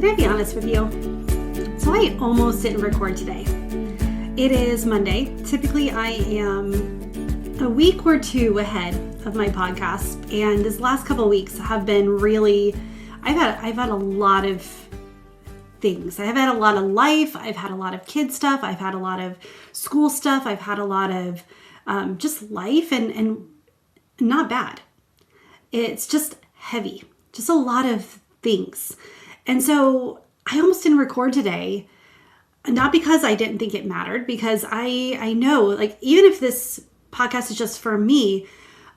Can I be honest with you? So I almost didn't record today. It is Monday. Typically I am a week or two ahead of my podcast, and this last couple of weeks have been really, I've had a lot of things. I've had a lot of life. I've had a lot of kid stuff. I've had a lot of school stuff. I've had a lot of just life and not bad. It's just heavy, just a lot of things. And so I almost didn't record today, not because I didn't think it mattered, because I know, like, even if this podcast is just for me,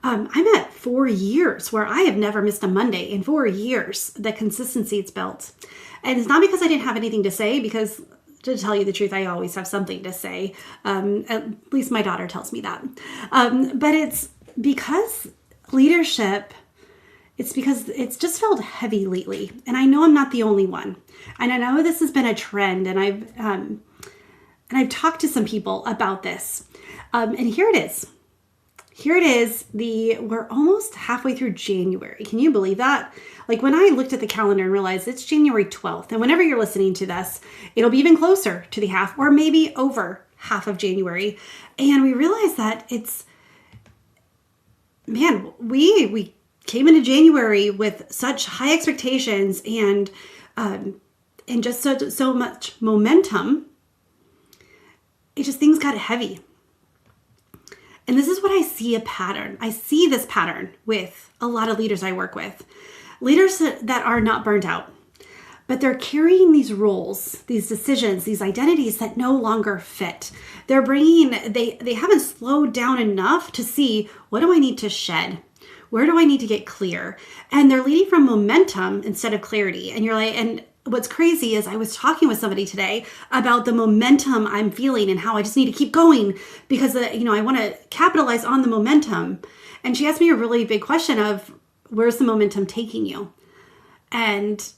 I'm at 4 years where I have never missed a Monday in 4 years. The consistency it's built. And it's not because I didn't have anything to say, because to tell you the truth, I always have something to say. At least my daughter tells me that. But it's because leadership, it's because it's just felt heavy lately. And I know I'm not the only one. And I know this has been a trend, and I've talked to some people about this. And here it is. Here it is. We're almost halfway through January. Can you believe that? Like, when I looked at the calendar and realized it's January 12th, and whenever you're listening to this, it'll be even closer to the half, or maybe over half of January. And we realized that we came into January with such high expectations and just so much momentum. Things got heavy. And this is what I see a pattern. I see this pattern with a lot of leaders I work with. Leaders that are not burnt out, but they're carrying these roles, these decisions, these identities that no longer fit. They haven't slowed down enough to see, what do I need to shed? Where do I need to get clear? And they're leading from momentum instead of clarity. And you're like, and what's crazy is I was talking with somebody today about the momentum I'm feeling and how I just need to keep going because, I want to capitalize on the momentum. And she asked me a really big question of, where's the momentum taking you? And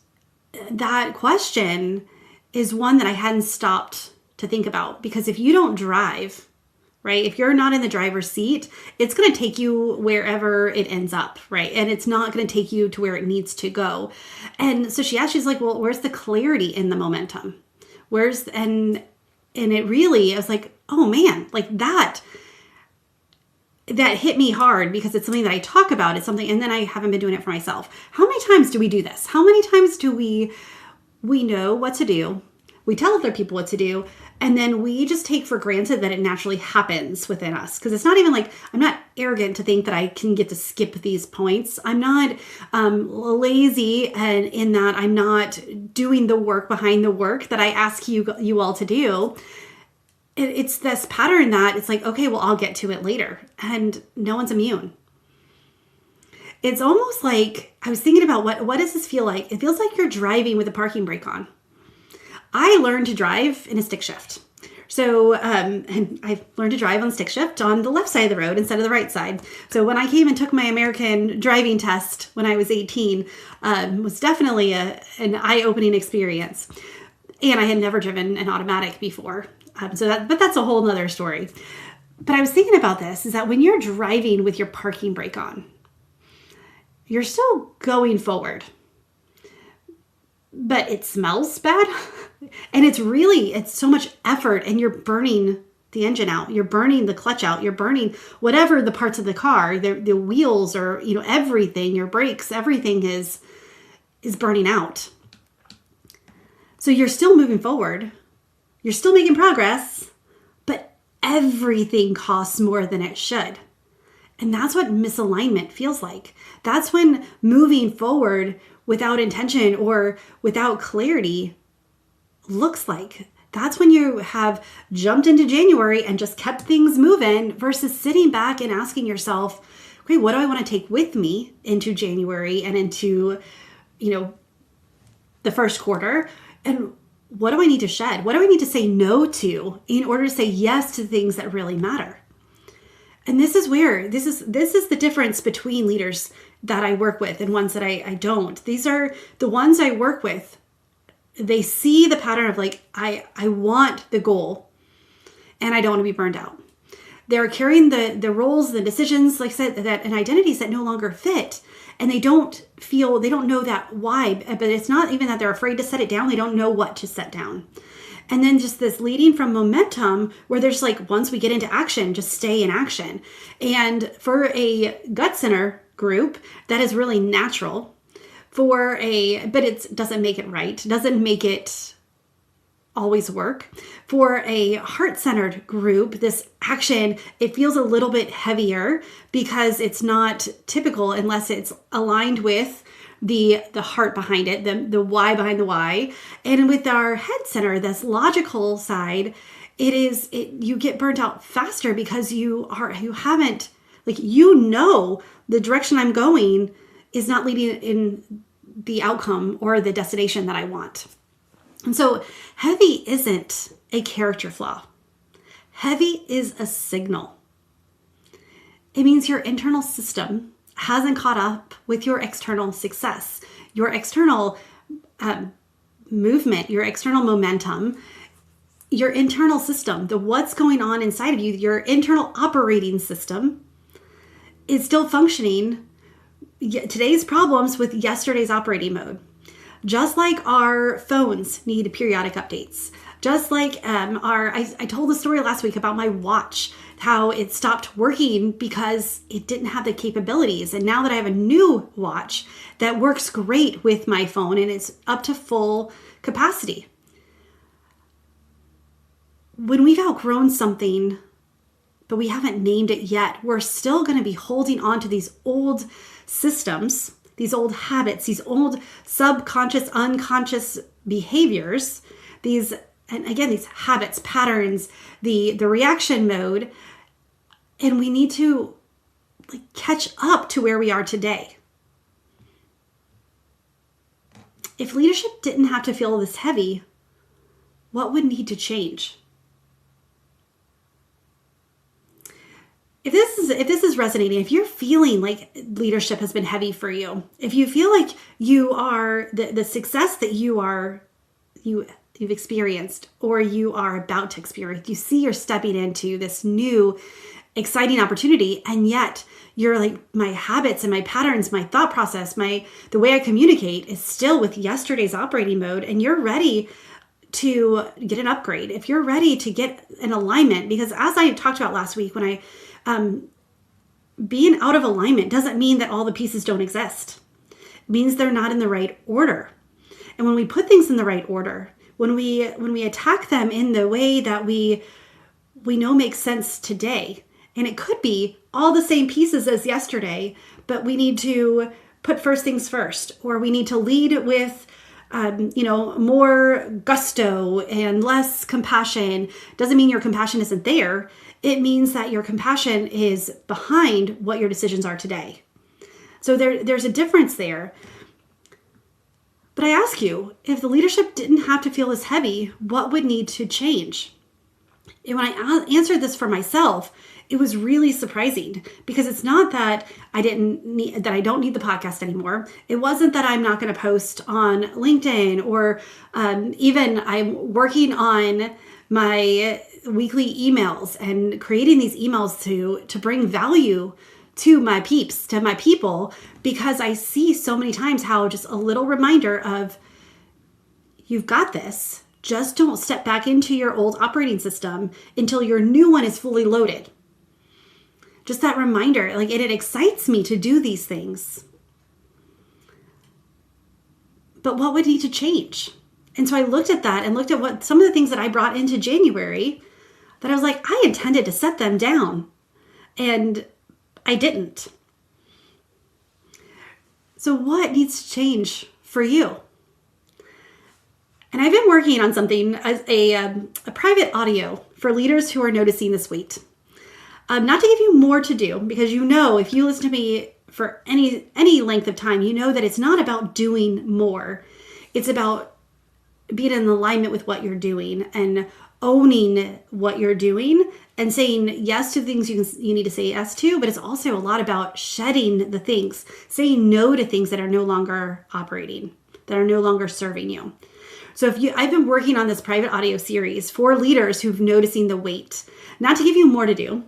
that question is one that I hadn't stopped to think about, because if you don't drive, right? If you're not in the driver's seat, it's going to take you wherever it ends up, right? And it's not going to take you to where it needs to go. And so she's like, well, where's the clarity in the momentum? And it really, I was like, oh man, like that hit me hard, because it's something that I talk about. It's something, and then I haven't been doing it for myself. How many times do we do this? How many times do we know what to do? We tell other people what to do, and then we just take for granted that it naturally happens within us. Because it's not even like, I'm not arrogant to think that I can get to skip these points. I'm not lazy, and in that I'm not doing the work behind the work that I ask you all to do. It's this pattern that it's like, okay, well, I'll get to it later. And no one's immune. It's almost like, I was thinking about what does this feel like? It feels like you're driving with a parking brake on. I learned to drive in a stick shift. So, and I've learned to drive on stick shift on the left side of the road instead of the right side. So when I came and took my American driving test when I was 18, was definitely an eye-opening experience. And I had never driven an automatic before. But that's a whole nother story. But I was thinking about this, is that when you're driving with your parking brake on, you're still going forward, but it smells bad. And it's so much effort, and you're burning the engine out. You're burning the clutch out. You're burning whatever the parts of the car, the wheels, or, everything, your brakes, everything is burning out. So you're still moving forward. You're still making progress, but everything costs more than it should. And that's what misalignment feels like. That's when moving forward without intention or without clarity looks like. That's when you have jumped into January and just kept things moving, versus sitting back and asking yourself, okay, what do I want to take with me into January and into, the first quarter? And what do I need to shed? What do I need to say no to in order to say yes to things that really matter? And this is the difference between leaders that I work with and ones that I don't. These are the ones I work with. They see the pattern of like, I want the goal and I don't want to be burned out. They're carrying the roles, the decisions, like I said, and identities that no longer fit. and they don't know that why, but it's not even that they're afraid to set it down. They don't know what to set down. And then just this leading from momentum where there's like, once we get into action, just stay in action. And for a gut center group, that is really natural. But it doesn't make it right. It doesn't make it always work. For a heart-centered group, this action, it feels a little bit heavier because it's not typical unless it's aligned with the heart behind it, the why behind the why. And with our head center, this logical side, you get burnt out faster because the direction I'm going is not leading in the outcome or the destination that I want. And so heavy isn't a character flaw. Heavy is a signal. It means your internal system hasn't caught up with your external success, your external movement, your external momentum, your internal system, what's going on inside of you, your internal operating system is still functioning today's problems with yesterday's operating mode. Just like our phones need periodic updates. Just like I told the story last week about my watch, how it stopped working because it didn't have the capabilities. And now that I have a new watch that works great with my phone and it's up to full capacity. When we've outgrown something, but we haven't named it yet, we're still going to be holding on to these old systems, these old habits, these old subconscious, unconscious behaviors, these habits, patterns, the reaction mode, and we need to catch up to where we are today. If leadership didn't have to feel this heavy, what would need to change? If this is resonating, if you're feeling like leadership has been heavy for you, if you feel like you are the success that you've experienced or you are about to experience, you see you're stepping into this new exciting opportunity, and yet you're like, my habits and my patterns, my thought process, the way I communicate is still with yesterday's operating mode, and you're ready to get an upgrade. If you're ready to get an alignment, because as I talked about last week, when being out of alignment doesn't mean that all the pieces don't exist. It means they're not in the right order. And when we put things in the right order, when we attack them in the way that we know makes sense today, and it could be all the same pieces as yesterday, but we need to put first things first, or we need to lead with more gusto and less compassion. Doesn't mean your compassion isn't there. It means that your compassion is behind what your decisions are today. So there's a difference there. But I ask you, if the leadership didn't have to feel this heavy, what would need to change? And when I answered this for myself, it was really surprising, because it's not that I don't need the podcast anymore. It wasn't that I'm not going to post on LinkedIn, or even I'm working on my weekly emails and creating these emails to bring value to my peeps, to my people, because I see so many times how just a little reminder of, you've got this. Just don't step back into your old operating system until your new one is fully loaded. Just that reminder, it excites me to do these things. But what would need to change? And so I looked at that and looked at what some of the things that I brought into January that I was like, I intended to set them down, and I didn't. So what needs to change for you? And I've been working on something as a private audio for leaders who are noticing this weight. Not to give you more to do, because if you listen to me for any length of time, you know that it's not about doing more. It's about being in alignment with what you're doing and owning what you're doing and saying yes to things you need to say yes to, but it's also a lot about shedding the things, saying no to things that are no longer operating, that are no longer serving you. So I've been working on this private audio series for leaders who've noticing the weight, not to give you more to do,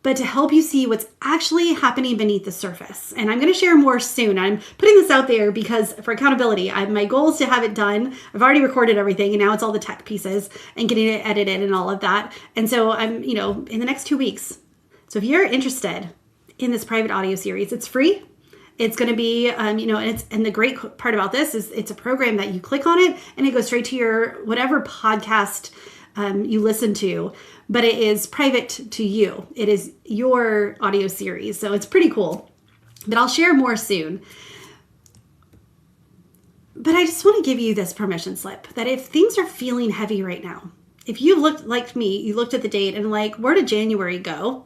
but to help you see what's actually happening beneath the surface. And I'm going to share more soon. I'm putting this out there because for accountability, my goal is to have it done. I've already recorded everything, and now it's all the tech pieces and getting it edited and all of that. And so I'm, in the next 2 weeks. So if you're interested in this private audio series, it's free. It's going to be, and the great part about this is it's a program that you click on it and it goes straight to your whatever podcast you listen to, but it is private to you. It is your audio series. So it's pretty cool, but I'll share more soon. But I just want to give you this permission slip that if things are feeling heavy right now, if you looked like me, you looked at the date and like, where did January go?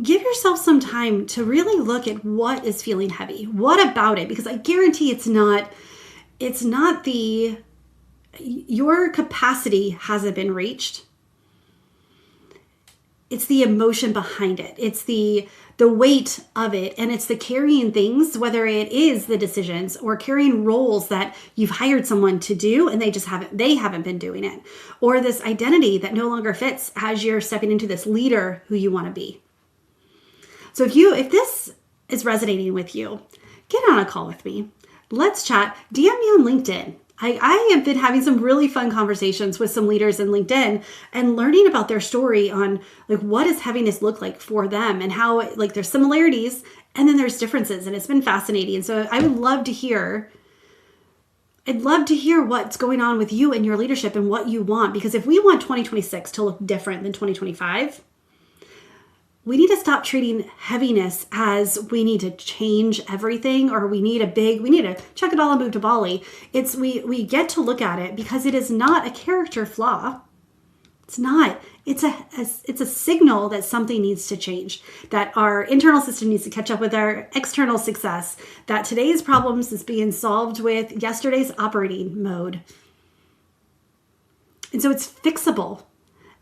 Give yourself some time to really look at what is feeling heavy. What about it? Because I guarantee your capacity hasn't been reached. It's the emotion behind it. It's the weight of it. And it's the carrying things, whether it is the decisions or carrying roles that you've hired someone to do and they haven't been doing it. Or this identity that no longer fits as you're stepping into this leader who you want to be. So if this is resonating with you, get on a call with me. Let's chat. DM me on LinkedIn. I have been having some really fun conversations with some leaders in LinkedIn and learning about their story on like what does heaviness look like for them and how like there's similarities and then there's differences, and it's been fascinating. So I'd love to hear what's going on with you and your leadership and what you want, because if we want 2026 to look different than 2025, we need to stop treating heaviness as we need to change everything or we need to chuck it all and move to Bali. We get to look at it because it is not a character flaw. It's not. It's a signal that something needs to change, that our internal system needs to catch up with our external success, that today's problems is being solved with yesterday's operating mode. And so it's fixable,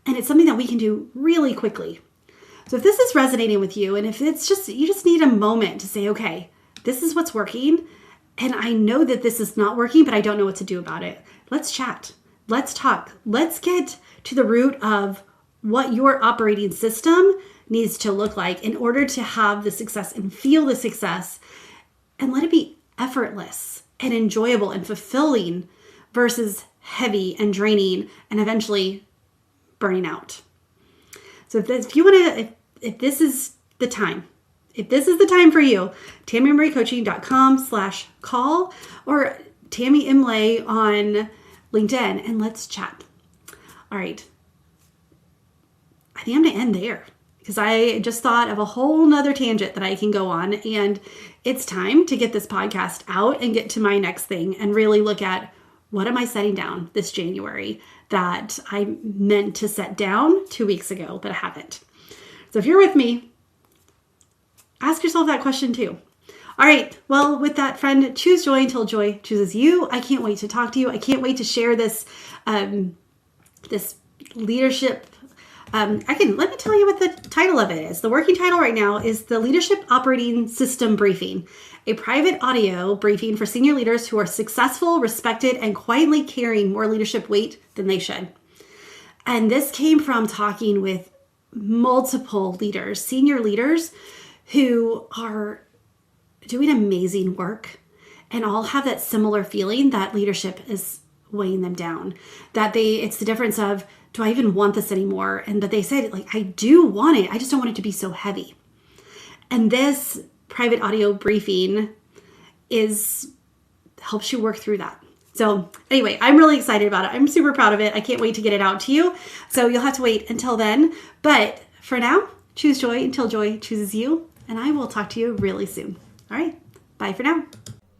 and it's something that we can do really quickly. So if this is resonating with you, and if it's just, you just need a moment to say, okay, this is what's working, and I know that this is not working, but I don't know what to do about it. Let's chat. Let's talk. Let's get to the root of what your operating system needs to look like in order to have the success and feel the success, and let it be effortless and enjoyable and fulfilling versus heavy and draining and eventually burning out. So if this is the time for you, TamiMarieCoaching.com/call or Tami Imlay on LinkedIn, and let's chat. All right. I think I'm going to end there because I just thought of a whole nother tangent that I can go on, and it's time to get this podcast out and get to my next thing and really look at what am I setting down this January that I meant to set down 2 weeks ago, but I haven't. So if you're with me, ask yourself that question too. All right. Well, with that, friend, choose joy until joy chooses you. I can't wait to talk to you. I can't wait to share this, this leadership. Let me tell you what the title of it is. The working title right now is the Leadership Operating System Briefing, a private audio briefing for senior leaders who are successful, respected, and quietly carrying more leadership weight than they should. And this came from talking with multiple leaders, senior leaders who are doing amazing work and all have that similar feeling that leadership is weighing them down, that it's the difference of, do I even want this anymore? But they said, like, I do want it. I just don't want it to be so heavy. And this private audio briefing helps you work through that. So anyway, I'm really excited about it. I'm super proud of it. I can't wait to get it out to you. So you'll have to wait until then. But for now, choose joy until joy chooses you. And I will talk to you really soon. All right. Bye for now.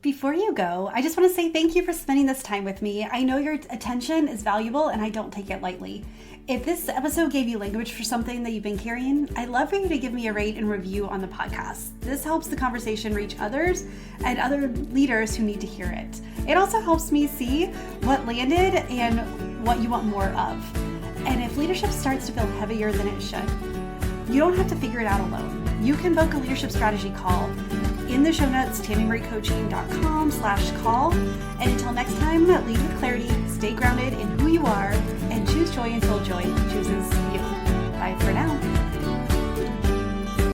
Before you go, I just want to say thank you for spending this time with me. I know your attention is valuable and I don't take it lightly. If this episode gave you language for something that you've been carrying, I'd love for you to give me a rate and review on the podcast. This helps the conversation reach others and other leaders who need to hear it. It also helps me see what landed and what you want more of. And if leadership starts to feel heavier than it should, you don't have to figure it out alone. You can book a leadership strategy call in the show notes, TamiMarieCoaching.com/call. And until next time, lead with clarity, stay grounded in who you are, and choose joy until joy chooses you. Bye for now.